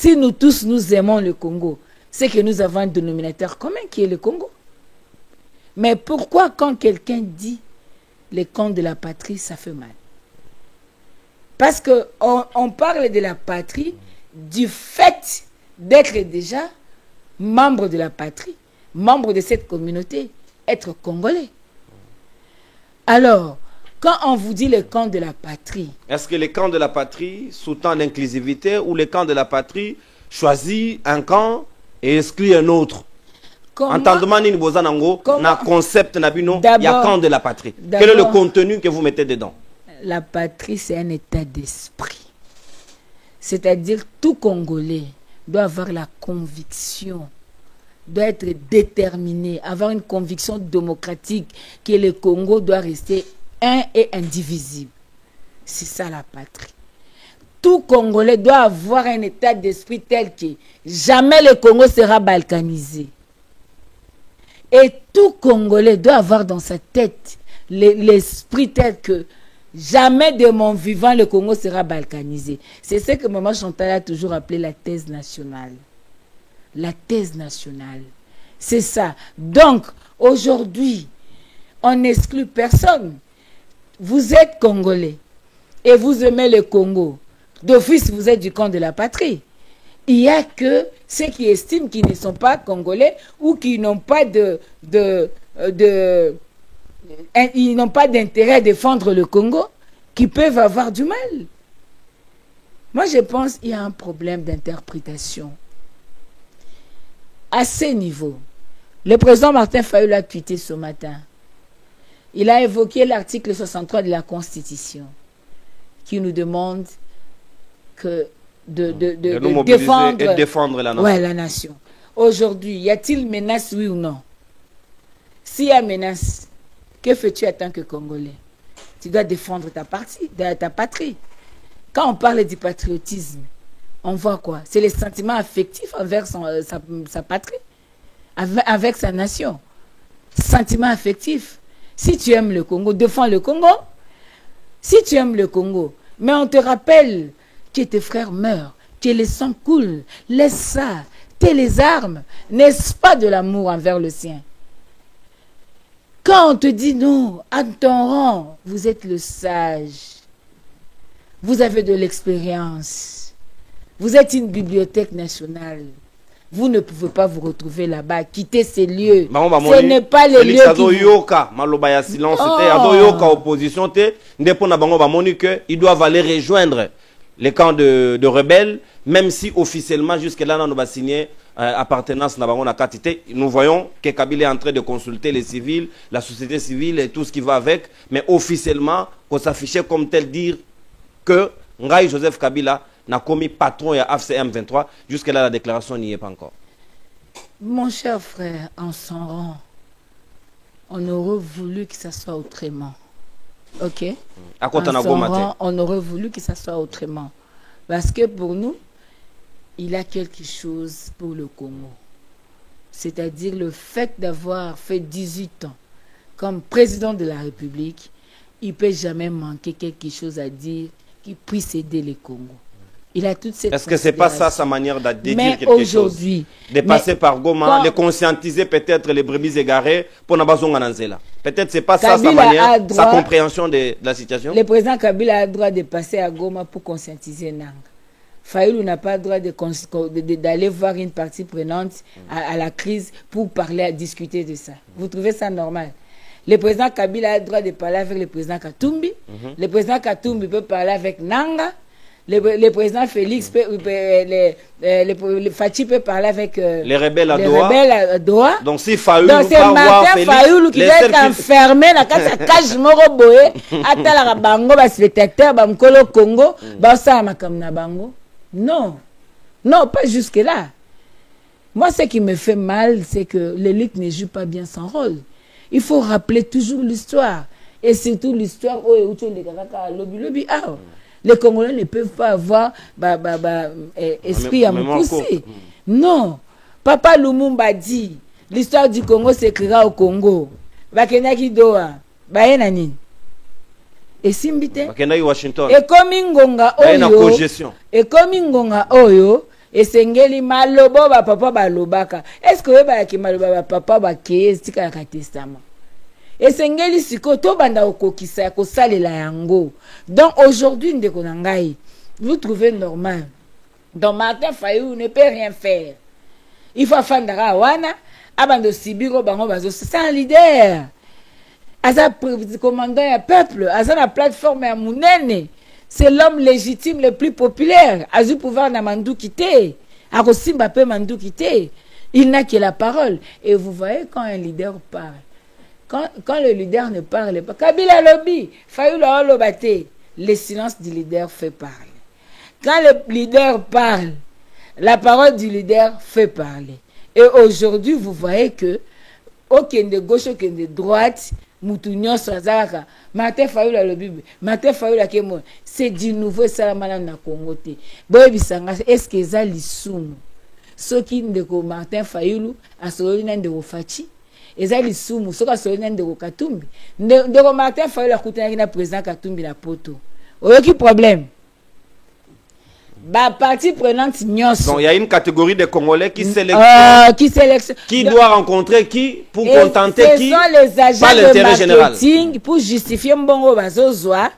Si nous tous, nous aimons le Congo, c'est que nous avons un dénominateur commun qui est le Congo. Mais pourquoi quand quelqu'un dit les camps de la patrie, ça fait mal? Parce qu'on parle de la patrie du fait d'être déjà membre de la patrie, membre de cette communauté, être congolais. Alors, quand on vous dit le camp de la patrie... Est-ce que le camp de la patrie sous-tend l'inclusivité ou le camp de la patrie choisit un camp et exclut un autre? Entendement ni bozanango na concept nabino il y a camp de la patrie. Quel est le contenu que vous mettez dedans? La patrie, c'est un état d'esprit. C'est-à-dire tout Congolais doit avoir la conviction, doit être déterminé, avoir une conviction démocratique que le Congo doit rester un et indivisible. C'est ça la patrie. Tout Congolais doit avoir un état d'esprit tel que jamais le Congo sera balkanisé. Et tout Congolais doit avoir dans sa tête l'esprit tel que jamais de mon vivant le Congo sera balkanisé. C'est ce que Maman Chantal a toujours appelé la thèse nationale. La thèse nationale. C'est ça. Donc, aujourd'hui, on n'exclut personne. Vous êtes Congolais et vous aimez le Congo. D'office, vous êtes du camp de la patrie. Il n'y a que ceux qui estiment qu'ils ne sont pas Congolais ou qui n'ont pas ils n'ont pas d'intérêt à défendre le Congo, qui peuvent avoir du mal. Moi, je pense qu'il y a un problème d'interprétation. À ce niveau, le président Martin Fayulu a tweeté ce matin. Il a évoqué l'article 63 de la Constitution qui nous demande que de défendre la nation. Ouais, la nation. Aujourd'hui, y a-t-il menace, oui ou non? S'il y a menace, que fais-tu en tant que Congolais? Tu dois défendre ta patrie. Quand on parle du patriotisme, on voit quoi? C'est les sentiments affectifs envers sa patrie, avec sa nation. Sentiments affectifs. Si tu aimes le Congo, défends le Congo. Si tu aimes le Congo, mais on te rappelle que tes frères meurent, que le sang coule, laisse ça, t'es les armes, n'est-ce pas de l'amour envers le sien? Quand on te dit non, à ton rang, vous êtes le sage, vous avez de l'expérience, vous êtes une bibliothèque nationale, vous ne pouvez pas vous retrouver là-bas, quitter ces lieux. Ce n'est pas les lieux qui... Ils doivent aller rejoindre les camps de rebelles, même si officiellement, jusque-là, on va signer appartenance à la quantité. Nous voyons que Kabila est en train de consulter les civils, la société civile et tout ce qui va avec, mais officiellement, qu'on s'affichait comme tel dire que Ngai Joseph Kabila n'a commis patron à AFCM 23. Jusque-là, la déclaration n'y est pas encore. Mon cher frère, en s'en rend, on aurait voulu que ça soit autrement. Ok? On aurait voulu que ça soit autrement. Parce que pour nous, il a quelque chose pour le Congo. C'est-à-dire le fait d'avoir fait 18 ans comme président de la République, il ne peut jamais manquer quelque chose à dire qui puisse aider le Congo. Il a toute cette... Est-ce que ce n'est pas ça sa manière de dire quelque chose? De passer par Goma, de conscientiser peut-être les brebis égarées pour Nabazongananzela. Peut-être ce n'est pas ça sa manière, sa compréhension de la situation. Le président Kabila a le droit de passer à Goma pour conscientiser Nanga. Fayulu n'a pas le droit d'aller voir une partie prenante à la crise pour parler, discuter de ça. Vous trouvez ça normal? Le président Kabila a le droit de parler avec le président Katumbi. Le président Katumbi peut parler avec Nanga. Le président Félix, le Fachi peut parler avec les rebelles à Doha. Donc si Fayulu c'est Martin Fayulu qui doit être enfermé dans la cage moroboé, attends la bango, bas spectateur, bas mkolo Congo, bas ça makamna bango. Non, non, pas jusque là. Moi, ce qui me fait mal, c'est que l'élite ne joue pas bien son rôle. Il faut rappeler toujours l'histoire, et surtout l'histoire où tu es les Congolais ne peuvent pas avoir esprit à me pousser. Non. Papa Lumumba dit, l'histoire du Congo s'écrira au Congo. Bakenaki Doha. Bayenani. Et Simbite. Bakenaki Washington. Et comme Ngonga Oyo. Et comme Ngonga Oyo, esengeli maloba ba papa ba lobaka. Est-ce que oyeba ki maloba ba papa ba ke tika ka testament? Esengeli siko to banda okokisa ko salela yango. Donc aujourd'hui ndeko na ngai, vous trouvez normal? Donc Martin Fayulu ne peut rien faire. Il faut fandara wana abando sibiro bango bazo, c'est un leader. Asa commandant ya peuple, asa la plateforme ya munene. C'est l'homme légitime le plus populaire. Azu pouvoir na mandu quitter. Akosimba pe mandu quitter. Il n'a que la parole. Et vous voyez quand un leader parle. Quand le leader ne parle pas. Kabila lobby. Fayulu lobate. Le silence du leader fait parler. Quand le leader parle, la parole du leader fait parler. Et aujourd'hui, vous voyez que aucun de gauche, aucun de droite, Moutounion Sazaka, Martin Fayulu le Bible, Martin Fayulu la Kemo, c'est du nouveau Salamana na Congo. Boy Bisanga, est-ce que ça l'issoum? Ce qui ne ko Martin Fayulu, a solina de Fachi, et ça l'issoum, ce qu'a solina de Katumbi. De Martin Fayulu a coûté un président Katumbi la poto. Aucun problème. Bah, partie prenante nyos. Donc il y a une catégorie de Congolais qui sélectionne. Qui doit rencontrer qui pour contenter qui. Ce sont les agents pas de l'intérêt marketing général. Pour justifier mbongo bazozwa.